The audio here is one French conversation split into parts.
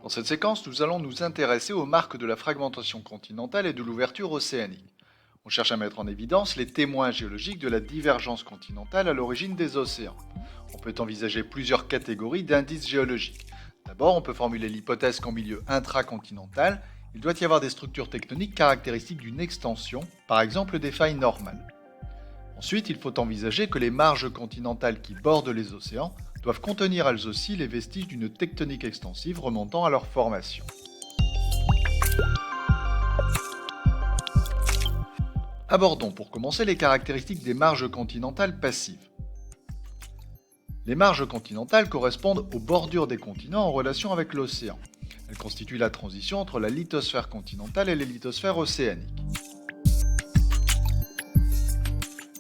Dans cette séquence, nous allons nous intéresser aux marques de la fragmentation continentale et de l'ouverture océanique. On cherche à mettre en évidence les témoins géologiques de la divergence continentale à l'origine des océans. On peut envisager plusieurs catégories d'indices géologiques. D'abord, on peut formuler l'hypothèse qu'en milieu intracontinental, il doit y avoir des structures tectoniques caractéristiques d'une extension, par exemple des failles normales. Ensuite, il faut envisager que les marges continentales qui bordent les océans doivent contenir elles aussi les vestiges d'une tectonique extensive remontant à leur formation. Abordons pour commencer les caractéristiques des marges continentales passives. Les marges continentales correspondent aux bordures des continents en relation avec l'océan. Elles constituent la transition entre la lithosphère continentale et les lithosphères océaniques.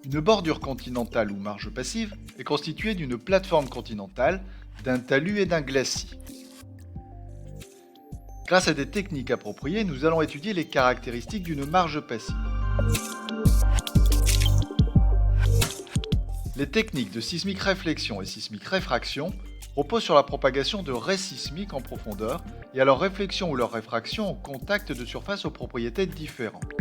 Une bordure continentale ou marge passive est constituée d'une plateforme continentale, d'un talus et d'un glacis. Grâce à des techniques appropriées, nous allons étudier les caractéristiques d'une marge passive. Les techniques de sismique réflexion et sismique réfraction reposent sur la propagation de raies sismiques en profondeur et à leur réflexion ou leur réfraction au contact de surfaces aux propriétés différentes.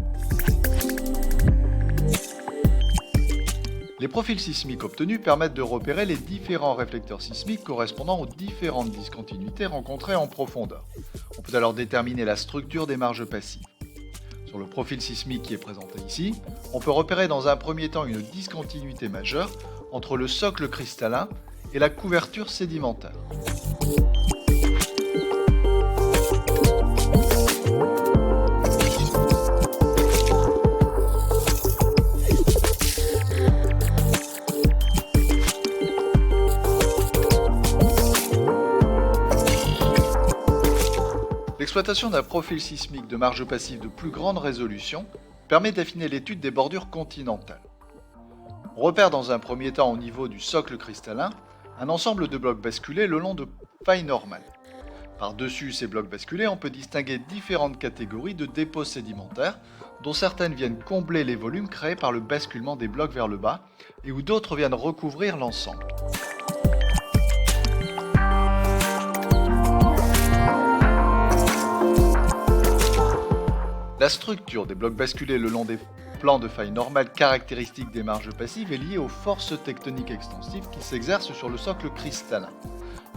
Les profils sismiques obtenus permettent de repérer les différents réflecteurs sismiques correspondant aux différentes discontinuités rencontrées en profondeur. On peut alors déterminer la structure des marges passives. Sur le profil sismique qui est présenté ici, on peut repérer dans un premier temps une discontinuité majeure entre le socle cristallin et la couverture sédimentaire. L'exploitation d'un profil sismique de marge passive de plus grande résolution permet d'affiner l'étude des bordures continentales. On repère dans un premier temps au niveau du socle cristallin un ensemble de blocs basculés le long de failles normales. Par-dessus ces blocs basculés, on peut distinguer différentes catégories de dépôts sédimentaires, dont certaines viennent combler les volumes créés par le basculement des blocs vers le bas, et où d'autres viennent recouvrir l'ensemble. La structure des blocs basculés le long des plans de failles normales caractéristiques des marges passives est liée aux forces tectoniques extensives qui s'exercent sur le socle cristallin.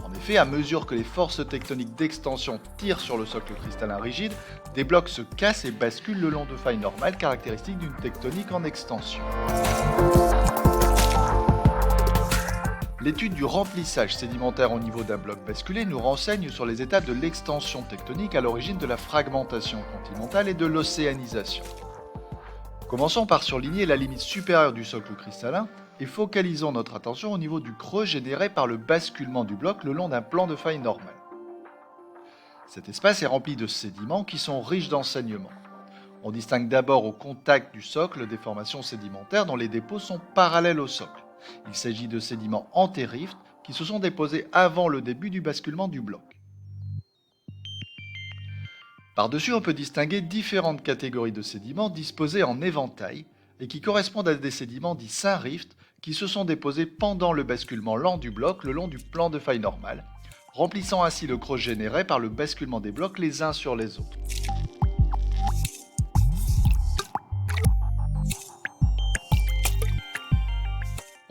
En effet, à mesure que les forces tectoniques d'extension tirent sur le socle cristallin rigide, des blocs se cassent et basculent le long de failles normales caractéristiques d'une tectonique en extension. L'étude du remplissage sédimentaire au niveau d'un bloc basculé nous renseigne sur les étapes de l'extension tectonique à l'origine de la fragmentation continentale et de l'océanisation. Commençons par surligner la limite supérieure du socle cristallin et focalisons notre attention au niveau du creux généré par le basculement du bloc le long d'un plan de faille normal. Cet espace est rempli de sédiments qui sont riches d'enseignements. On distingue d'abord au contact du socle des formations sédimentaires dont les dépôts sont parallèles au socle. Il s'agit de sédiments antérift qui se sont déposés avant le début du basculement du bloc. Par-dessus, on peut distinguer différentes catégories de sédiments disposés en éventail et qui correspondent à des sédiments dits synrift qui se sont déposés pendant le basculement lent du bloc le long du plan de faille normal, remplissant ainsi le creux généré par le basculement des blocs les uns sur les autres.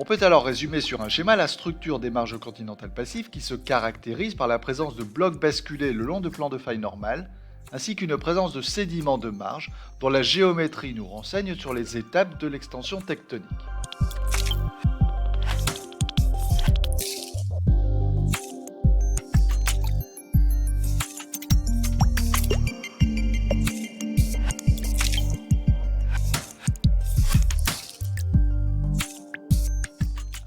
On peut alors résumer sur un schéma la structure des marges continentales passives qui se caractérise par la présence de blocs basculés le long de plans de faille normales, ainsi qu'une présence de sédiments de marge dont la géométrie nous renseigne sur les étapes de l'extension tectonique.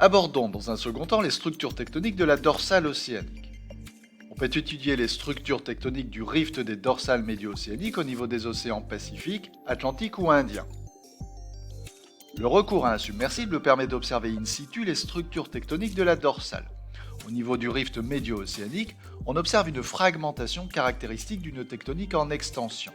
Abordons dans un second temps les structures tectoniques de la dorsale océanique. On peut étudier les structures tectoniques du rift des dorsales médio-océaniques au niveau des océans Pacifique, Atlantique ou Indien. Le recours à un submersible permet d'observer in situ les structures tectoniques de la dorsale. Au niveau du rift médio-océanique, on observe une fragmentation caractéristique d'une tectonique en extension.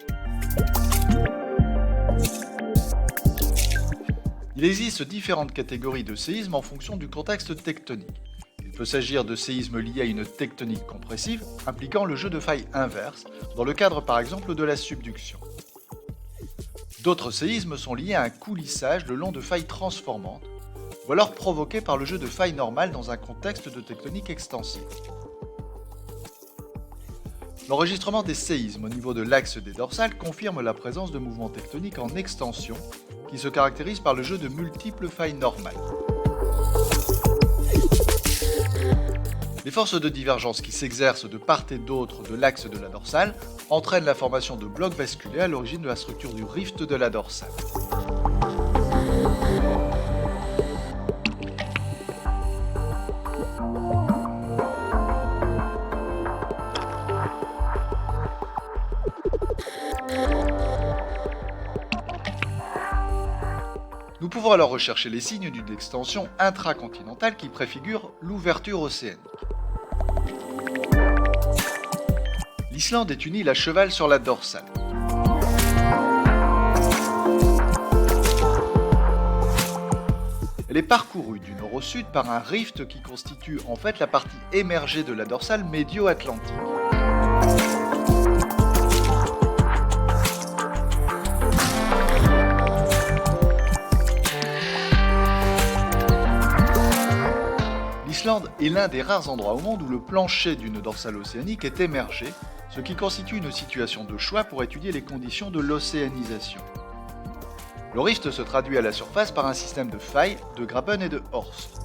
Il existe différentes catégories de séismes en fonction du contexte tectonique. Il peut s'agir de séismes liés à une tectonique compressive, impliquant le jeu de failles inverse, dans le cadre par exemple de la subduction. D'autres séismes sont liés à un coulissage le long de failles transformantes, ou alors provoqués par le jeu de failles normales dans un contexte de tectonique extensive. L'enregistrement des séismes au niveau de l'axe des dorsales confirme la présence de mouvements tectoniques en extension qui se caractérisent par le jeu de multiples failles normales. Les forces de divergence qui s'exercent de part et d'autre de l'axe de la dorsale entraînent la formation de blocs vasculaires à l'origine de la structure du rift de la dorsale. Nous pouvons alors rechercher les signes d'une extension intracontinentale qui préfigure l'ouverture océanique. L'Islande est une île à cheval sur la dorsale. Elle est parcourue du nord au sud par un rift qui constitue en fait la partie émergée de la dorsale médio-atlantique. L'Islande est l'un des rares endroits au monde où le plancher d'une dorsale océanique est émergé, ce qui constitue une situation de choix pour étudier les conditions de l'océanisation. Le rift se traduit à la surface par un système de failles, de graben et de horst.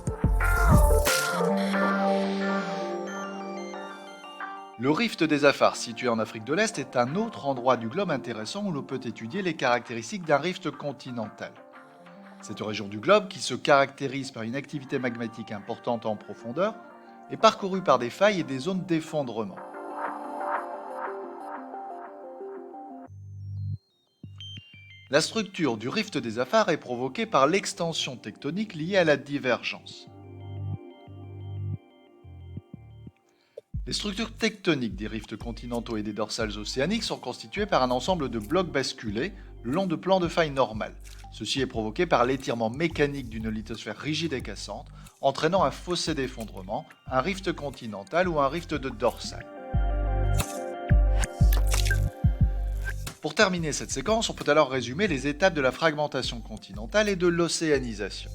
Le rift des Afars, situé en Afrique de l'Est, est un autre endroit du globe intéressant où l'on peut étudier les caractéristiques d'un rift continental. Cette région du globe, qui se caractérise par une activité magmatique importante en profondeur, est parcourue par des failles et des zones d'effondrement. La structure du rift des Afars est provoquée par l'extension tectonique liée à la divergence. Les structures tectoniques des rifts continentaux et des dorsales océaniques sont constituées par un ensemble de blocs basculés le long de plans de failles normales. Ceci est provoqué par l'étirement mécanique d'une lithosphère rigide et cassante, entraînant un fossé d'effondrement, un rift continental ou un rift de dorsale. Pour terminer cette séquence, on peut alors résumer les étapes de la fragmentation continentale et de l'océanisation.